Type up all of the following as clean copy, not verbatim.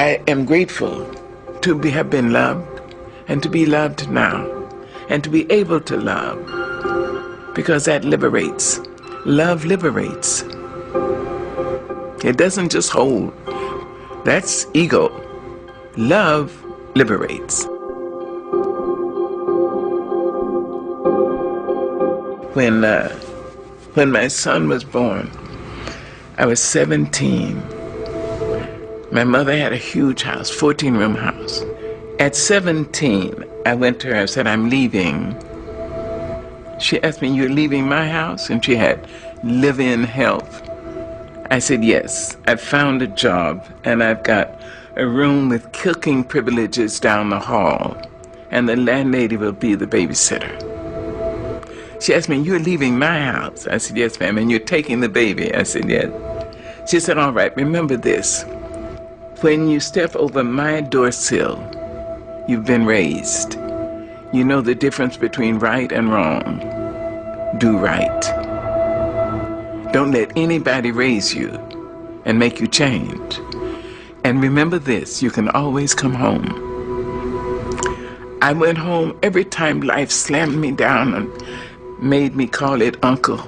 I am grateful to have been loved and to be loved now and to be able to love, because that liberates. Love liberates. It doesn't just hold. That's ego. Love liberates. When my son was born, I was 17. My mother had a huge house, 14-room house. At 17, I went to her and said, I'm leaving. She asked me, you're leaving my house? And she had live-in help. I said, yes. I found a job, and I've got a room with cooking privileges down the hall, and the landlady will be the babysitter. She asked me, you're leaving my house? I said, yes, ma'am. And you're taking the baby? I said, yes. She said, all right, remember this. When you step over my door sill, you've been raised. You know the difference between right and wrong. Do right. Don't let anybody raise you and make you change. And remember this, you can always come home. I went home every time life slammed me down and made me call it uncle.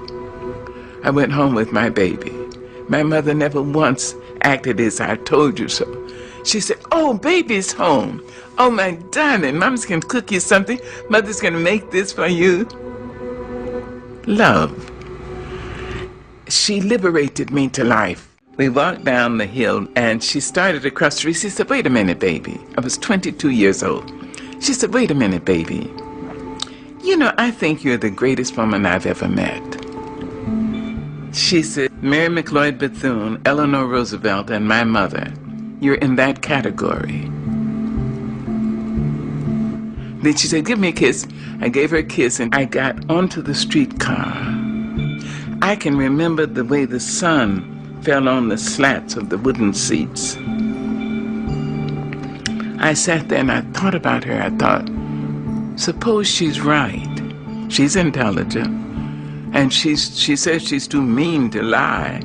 I went home with my baby. My mother never once acted as I told you so. She said, oh, baby's home. Oh, my darling, Mom's gonna cook you something. Mother's gonna make this for you. Love. She liberated me to life. We walked down the hill and she started across the street. She said, wait a minute, baby. I was 22 years old. She said, wait a minute, baby. You know, I think you're the greatest woman I've ever met. She said, Mary McLeod Bethune, Eleanor Roosevelt, and my mother, you're in that category. Then she said, give me a kiss. I gave her a kiss and I got onto the streetcar. I can remember the way the sun fell on the slats of the wooden seats. I sat there and I thought about her. I thought, suppose she's right. She's intelligent. And she says she's too mean to lie.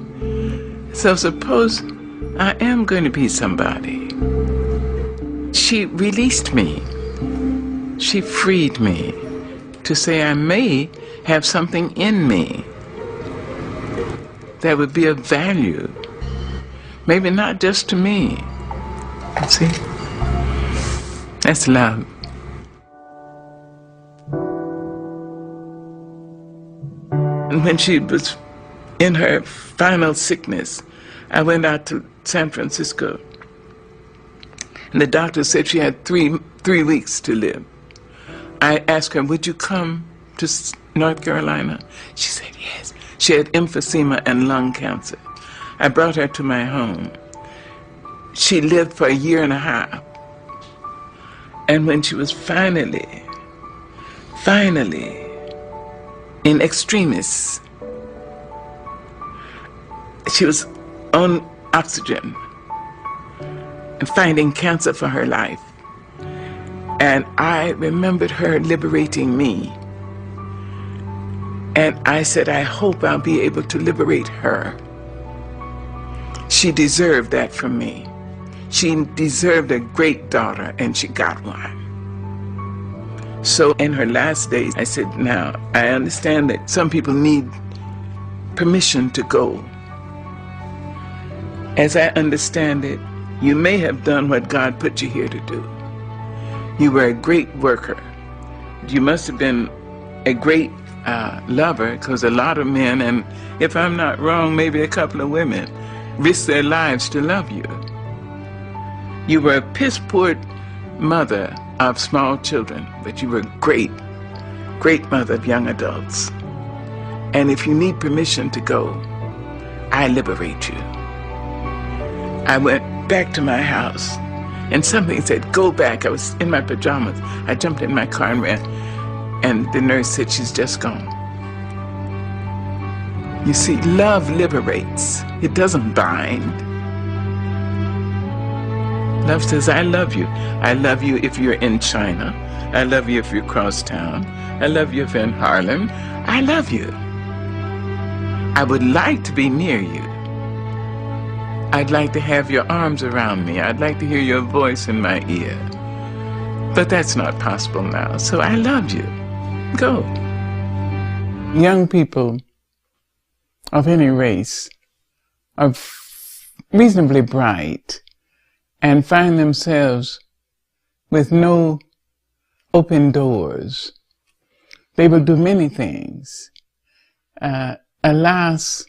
So suppose I am going to be somebody. She released me. She freed me to say I may have something in me that would be of value. Maybe not just to me. See? That's love. And when she was in her final sickness, I went out to San Francisco. And the doctor said she had three weeks to live. I asked her, would you come to North Carolina? She said yes. She had emphysema and lung cancer. I brought her to my home. She lived for 1.5 years. And when she was finally, in extremis, she was on oxygen and fighting cancer for her life. And I remembered her liberating me. And I said, I hope I'll be able to liberate her. She deserved that from me. She deserved a great daughter, and she got one. So in her last days, I said, now, I understand that some people need permission to go. As I understand it, you may have done what God put you here to do. You were a great worker. You must have been a great lover, because a lot of men, and if I'm not wrong, maybe a couple of women, risk their lives to love you. You were a piss-poor mother of small children, but you were a great mother of young adults. And if you need permission to go, I liberate you. I went back to my house, and something said, go back. I was in my pajamas. I jumped in my car and ran, and the nurse said, she's just gone. You see, love liberates. It doesn't bind. Love says, I love you. I love you if you're in China. I love you if you're across town. I love you if you're in Harlem. I love you. I would like to be near you. I'd like to have your arms around me. I'd like to hear your voice in my ear. But that's not possible now. So I love you. Go. Young people of any race are reasonably bright and find themselves with no open doors. They will do many things. Alas,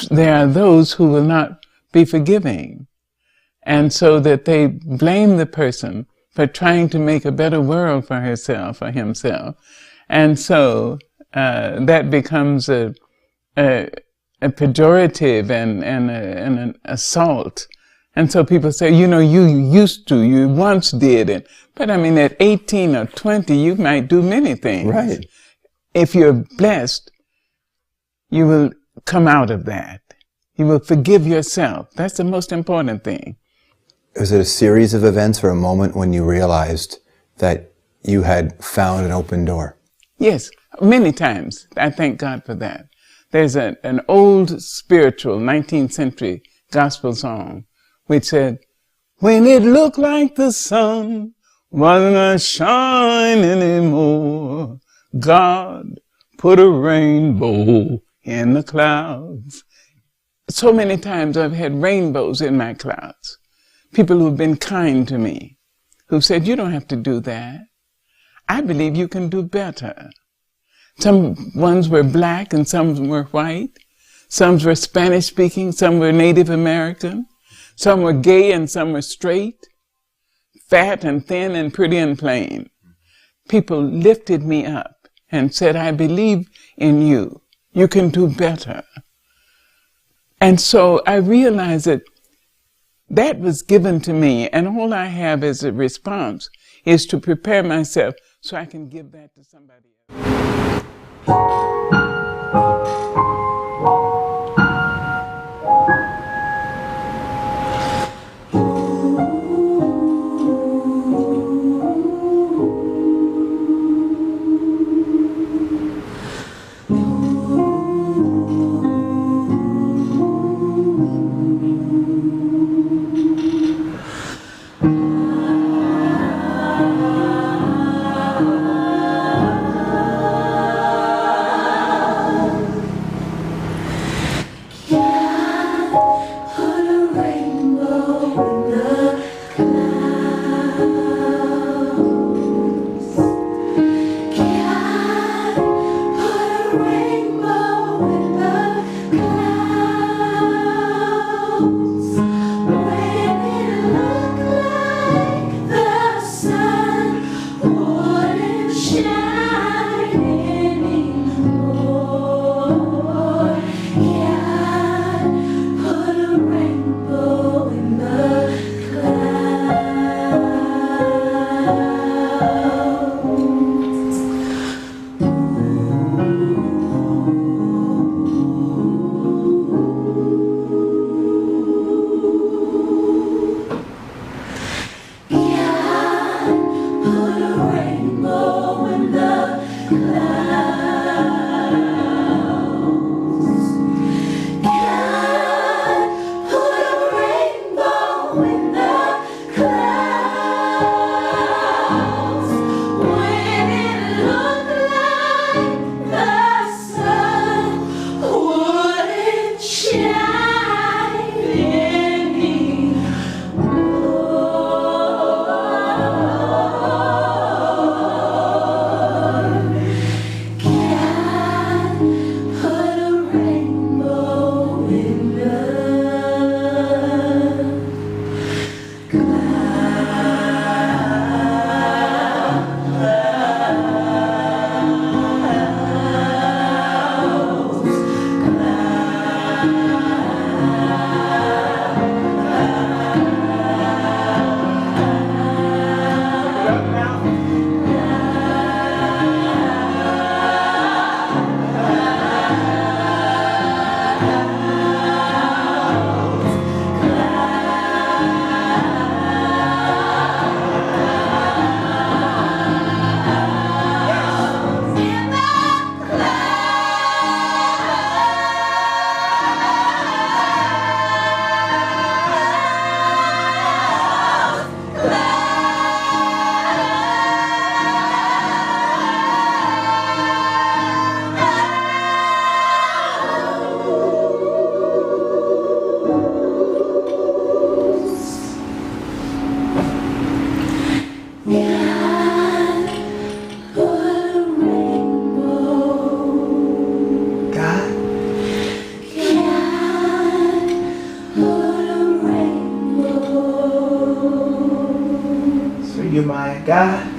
there are those who will not be forgiving, and so that they blame the person for trying to make a better world for herself or himself, and so that becomes a pejorative and an assault. And so people say, you know, you once did it. But I mean, at 18 or 20, you might do many things. Right. If you're blessed, you will come out of that. You will forgive yourself. That's the most important thing. Was it a series of events or a moment when you realized that you had found an open door? Yes, many times. I thank God for that. There's an old spiritual 19th century gospel song which said, when it looked like the sun wasn't gonna shine anymore, God put a rainbow in the clouds. So many times I've had rainbows in my clouds. People who've been kind to me, who've said, you don't have to do that. I believe you can do better. Some ones were black and some were white. Some were Spanish speaking, some were Native American. Some were gay and some were straight. Fat and thin and pretty and plain. People lifted me up and said, I believe in you. You can do better. And so I realized that that was given to me, and all I have as a response is to prepare myself so I can give that to somebody else. You're my God.